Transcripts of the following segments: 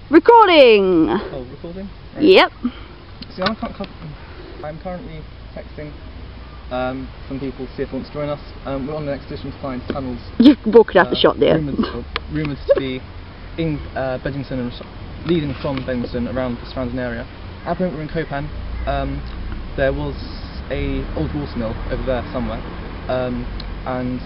Recording! Oh, recording? Right. Yep. See, I'm currently texting some people to see if they want to join us. We're on an expedition to find tunnels. You're walking out the shot there. Rumoured to be in Beddington and leading from Beddington around the surrounding area. At the moment we're in Copan. There was a old water mill over there somewhere, and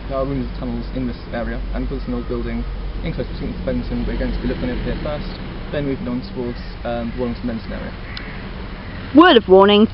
there are rumours of tunnels in this area, and because it's an old building in close proximity to Beddington, we're going to be looking over here first, then moving on towards the Beddington area. Word of warning,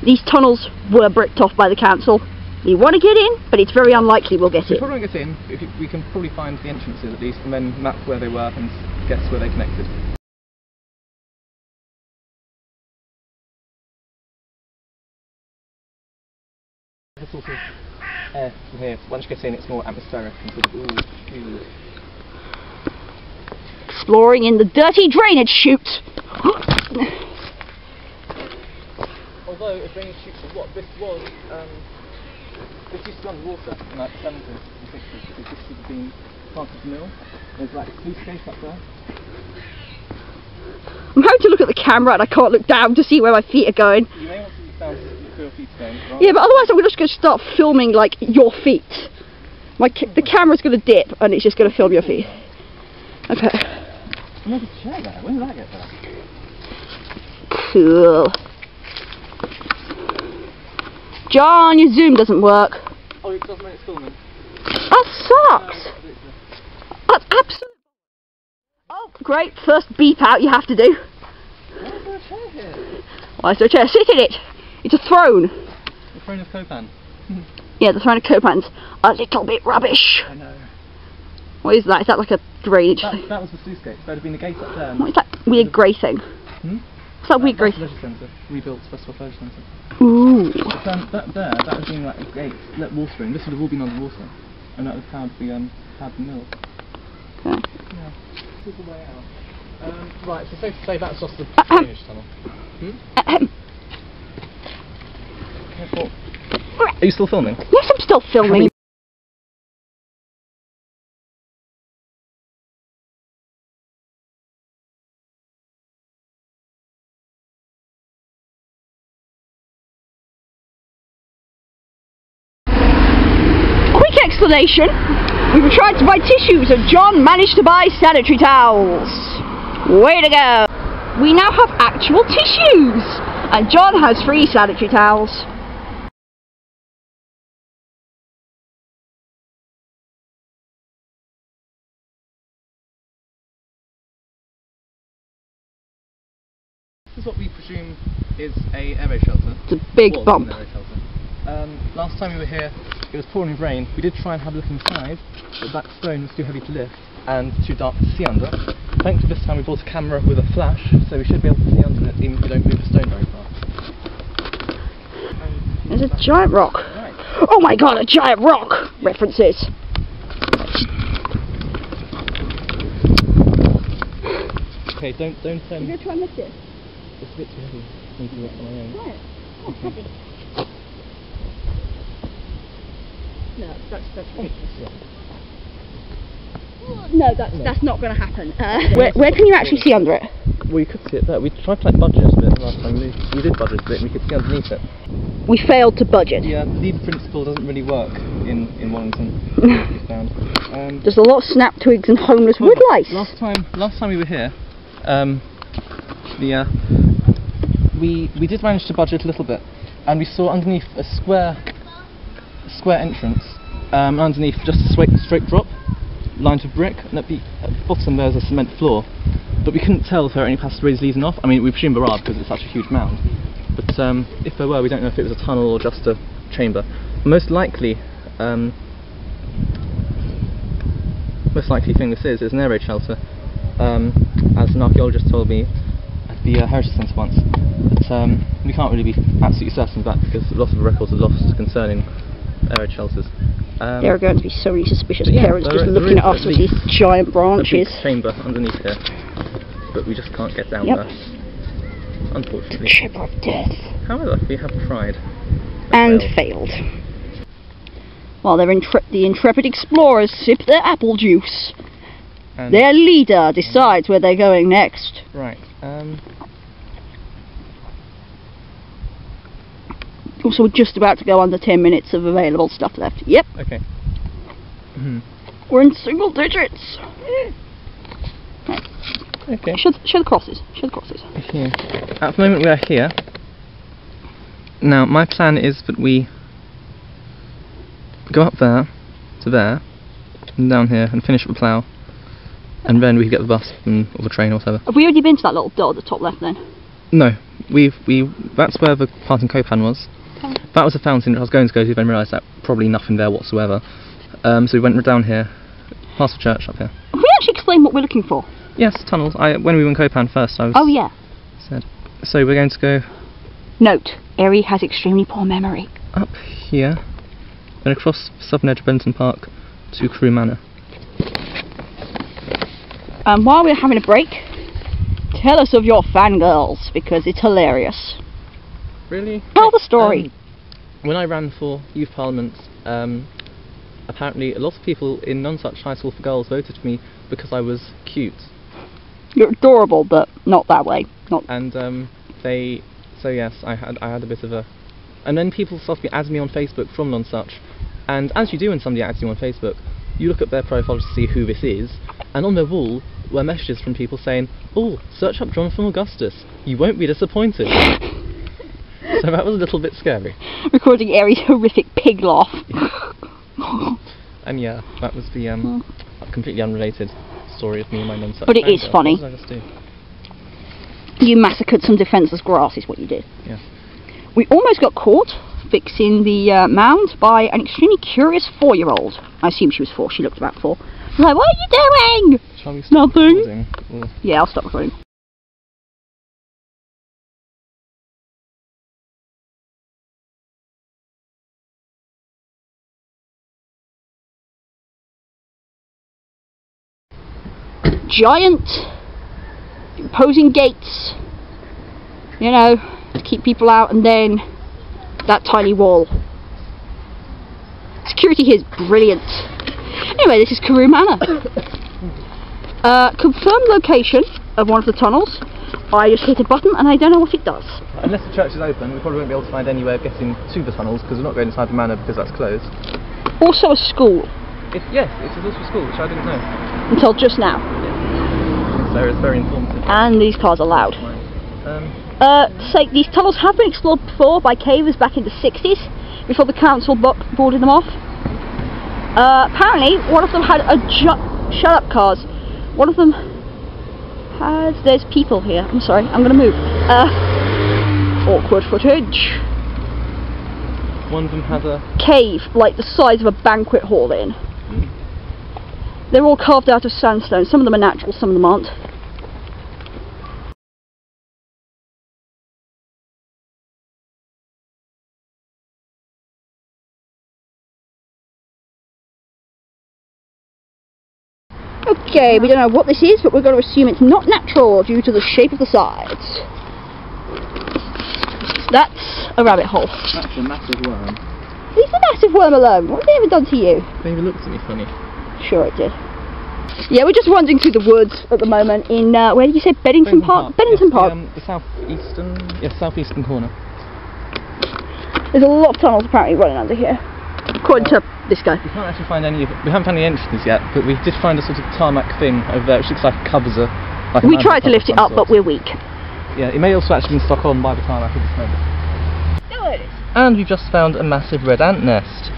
these tunnels were bricked off by the council. We want to get in, but it's very unlikely we'll get in. We probably won't get in, but we can probably find the entrances at least, and then map where they were and guess where they connected. The sort of air from here, once you get in it's more atmospheric and sort of ooh. Exploring in the dirty drainage chute. Although if drainage chutes are what, this used to be underwater in like the 70s and 60s because this should have been part of the mill. There's like a sluice gate up there. I'm having to look at the camera and I can't look down to see where my feet are going. You may want to look down to see where your feet are going. Right? Yeah, but otherwise I'm just going to start filming like your feet. The camera's going to dip and it's just going to film your feet. Okay. There's a chair there. When did that get there? Cool. John, your zoom doesn't work. Oh, it doesn't when it's filming. That sucks. That's absolutely. Oh, great. First beep out you have to do. Why is there a chair here? Why is there a chair? Sit in it. It's a throne. The throne of Copan. Yeah, the throne of Copan's a little bit rubbish. I know. What is that? Is that like a drainage thing? That was the sluice gate. There'd have been a gate up there. What is that weird grey thing? What's that weird grey thing? Leisure centre. Rebuilt Festival Leisure Centre. Ooh. That would have been like a gate, let water in. This would have all been underwater. And that would have powered the mill. Okay. Yeah. This is the way out. Right, so safe to say that's just the drainage tunnel. Are you still filming? Yes, I'm still filming. Quick explanation. We were trying to buy tissues and John managed to buy sanitary towels. Way to go. We now have actual tissues and John has free sanitary towels. This is what we presume is a air raid shelter. It's a big bump. Last time we were here, it was pouring rain. We did try and have a look inside, but that stone was too heavy to lift and too dark to see under. Thankfully this time we bought a camera with a flash, so we should be able to see under it even if we don't move the stone very far. There's a giant rock. Right. Oh my god, a giant rock! References. Okay, don't You're going to try and lift it? It's a bit too heavy. I need to do it on my own. Right. Oh, heavy. No, that's ridiculous. No, that's not going to happen. Where can you actually see under it? Well, you could see it there. We tried to like budget a bit last time. We did budget a bit and we could see underneath it. We failed to budget. Yeah, the lever principle doesn't really work in Wellington. There's a lot of snap twigs and homeless wood lice. Last time we were here, we did manage to budget a little bit, and we saw underneath a square entrance, underneath just a straight drop, lined with brick, and at the bottom there's a cement floor. But we couldn't tell if there were any passageways leading off. I mean, we presume there are because it's such a huge mound. But if there were, we don't know if it was a tunnel or just a chamber. Most likely thing this is an air raid shelter, as an archaeologist told me at the Heritage Centre once. But we can't really be absolutely certain of that because lots of records are lost concerning air raid shelters. There are going to be so many suspicious parents just looking at us with these giant branches. A big chamber underneath here, but we just can't get down there, unfortunately. The chamber of death. However, we have tried. And failed. While the intrepid explorers sip their apple juice. And their leader decides where they're going next. Right. Also, we're just about to go under 10 minutes of available stuff left. Yep. Okay. We're in single digits. Right. Okay. Show the crosses. Show the crosses. Here. At the moment we are here. Now my plan is that we go up there to there and down here and finish at the plough, and then we can get the bus or the train or whatever. Have we already been to that little dot at the top left then? No, that's where the parting copan was. Okay. That was a fountain that I was going to go to, then realised that probably nothing there whatsoever. So we went down here, past the church up here. Have we actually explained what we're looking for? Yes, tunnels. When we went Copan first, I was... Oh yeah. Said. So we're going to go... Note, Eri has extremely poor memory. Up here, and across the southern edge of Beddington Park to Carew Manor. While we're having a break, tell us of your fangirls, because it's hilarious. Really? Tell the story. When I ran for Youth Parliament, apparently a lot of people in Nonsuch High School for Girls voted for me because I was cute. You're adorable, but not that way. Not. And so yes, I had a bit of a... And then people started to add me on Facebook from Nonsuch, and as you do when somebody adds you on Facebook, you look at their profile to see who this is, and on their wall were messages from people saying, "Oh, search up Jonathan Augustus, you won't be disappointed." So that was a little bit scary. Recording Eri's horrific pig laugh. Yeah. And yeah, that was the completely unrelated story of me and my Nonsuch. But it is funny. What did I just do? You massacred some defenceless grass is what you did. Yeah. We almost got caught fixing the mound by an extremely curious 4-year-old. I assume she was 4, she looked about 4. I was like, what are you doing? Shall we stop Nothing. Recording? Yeah, I'll stop recording. Giant imposing gates, you know, to keep people out, and then that tiny wall. Security here is brilliant. Anyway, this is Carew Manor. Confirmed location of one of the tunnels. I just hit a button and I don't know what it does. Unless the church is open, we probably won't be able to find any way of getting to the tunnels, because we're not going inside the manor because that's closed. Also a school. Yes, it's also a school, which I didn't know. Until just now. So it's very informative. And these cars are loud. These tunnels have been explored before by cavers back in the 60s, before the council boarded them off. Apparently, one of them had a shut up, cars. One of them has... There's people here. I'm sorry, I'm going to move. Awkward footage. One of them has a... cave, like the size of a banquet hall in. They're all carved out of sandstone. Some of them are natural, some of them aren't. Okay, we don't know what this is, but we're going to assume it's not natural due to the shape of the sides. That's a rabbit hole. That's a massive worm. Leave the massive worm alone. What have they ever done to you? Maybe looks at me funny. Sure it did. Yeah, we're just wandering through the woods at the moment in, where did you say, Beddington Park? Beddington Park. The southeastern corner. There's a lot of tunnels apparently running under here, according to this guy. We can't actually find any. We haven't found any entrances yet, but we did find a sort of tarmac thing over there, which looks like it covers a. Like we tried to lift it up, but we're weak. Yeah, it may also actually been stuck on by the tarmac of the snow. No, it is. And we've just found a massive red ant nest.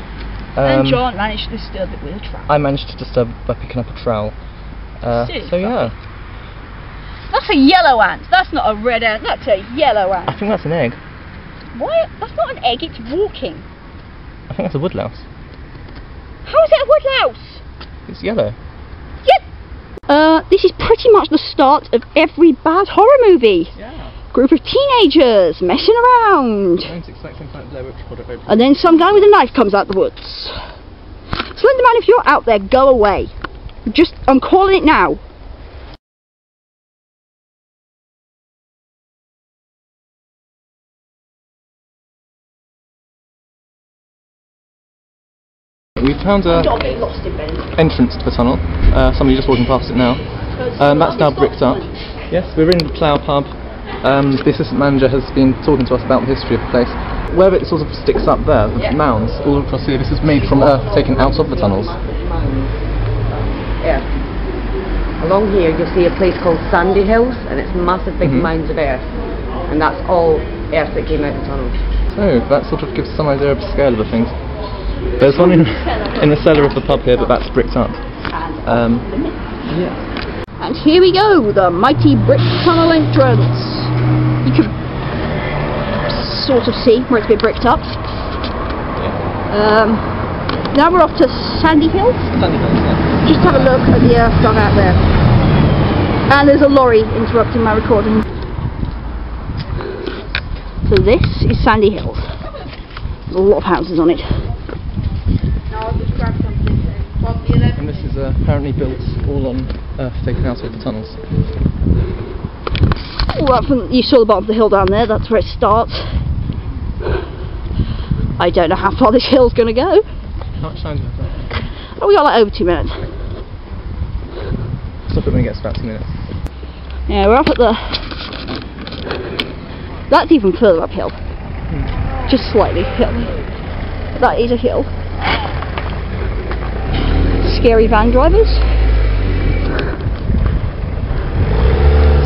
And John managed to disturb it with a trowel. I managed to disturb it by picking up a trowel. So yeah. That's a yellow ant. That's not a red ant. That's a yellow ant. I think that's an egg. What? That's not an egg. It's walking. I think that's a woodlouse. How is it a woodlouse? It's yellow. Yep. This is pretty much the start of every bad horror movie. Yeah. Group of teenagers messing around. And then some guy with a knife comes out the woods. Slenderman, if you're out there, go away. I'm calling it now. We've found a Don't get lost in Beddington. entrance to the tunnel. Somebody just walking past it now. That's now bricked up. Yes, we're in the Plough pub. The assistant manager has been talking to us about the history of the place. Where it sort of sticks up there, the mounds all across here, this is made from earth taken out of the tunnels. Yeah. Along here you'll see a place called Sandy Hills, and it's massive big mounds of earth, and that's all earth that came out of the tunnels. So that sort of gives some idea of the scale of the things. There's one in the cellar of the pub here, but that's bricked up. Yeah. And here we go, the mighty brick tunnel entrance. You can sort of see where it's been bricked up. Now we're off to Sandy Hills. Sandy Hills, yeah. Just have a look at the earth dug out there. And there's a lorry interrupting my recording. So this is Sandy Hills. There's a lot of houses on it. And this is apparently built all on earth taken out of the tunnels. Well, you saw the bottom of the hill down there, that's where it starts. I don't know how far this hill's going to go. How much time do we have? Oh, we got like over 2 minutes. Stop it when it gets about 2 minutes. Yeah, we're up at the... That's even further uphill. Just slightly uphill. That is a hill. Scary van drivers.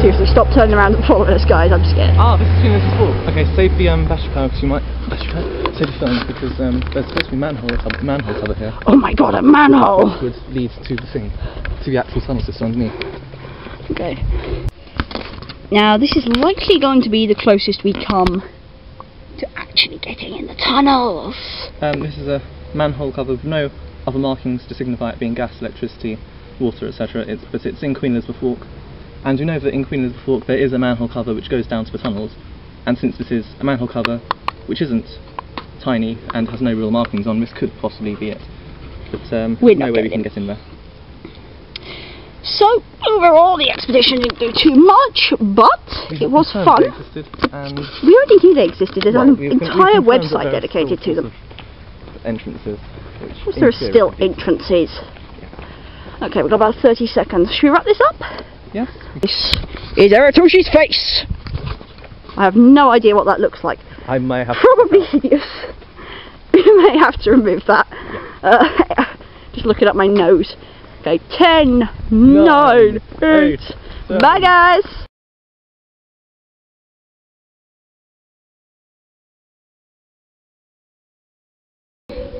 Seriously, stop turning around and following us, guys. I'm scared. Ah, this is between this before. Okay, save the battery power because you might save the film because there's supposed to be manhole cover here. Oh my god, a manhole! Which would lead to the thing, to the actual tunnel system underneath. Okay. Now this is likely going to be the closest we come to actually getting in the tunnels. This is a manhole cover with no other markings to signify it being gas, electricity, water, etc. But it's in Queen Elizabeth Walk. And we know that in Queen Elizabeth Walk there is a manhole cover which goes down to the tunnels, and since this is a manhole cover which isn't tiny and has no real markings on, this could possibly be it. But no way we can get in there. So overall the expedition didn't do too much, but it was fun. We already knew they existed. There's an entire website dedicated to them. Entrances. Of course there are still entrances. Okay, we've got about 30 seconds. Should we wrap this up? Yes. This is Eritoshi's face. I have no idea what that looks like. I may have probably hideous. You may have to remove that. Yeah. Just looking at my nose. Okay, 10, 9, 8. Bye guys.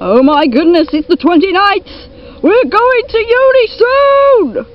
Oh my goodness, it's the 29th. We're going to uni soon.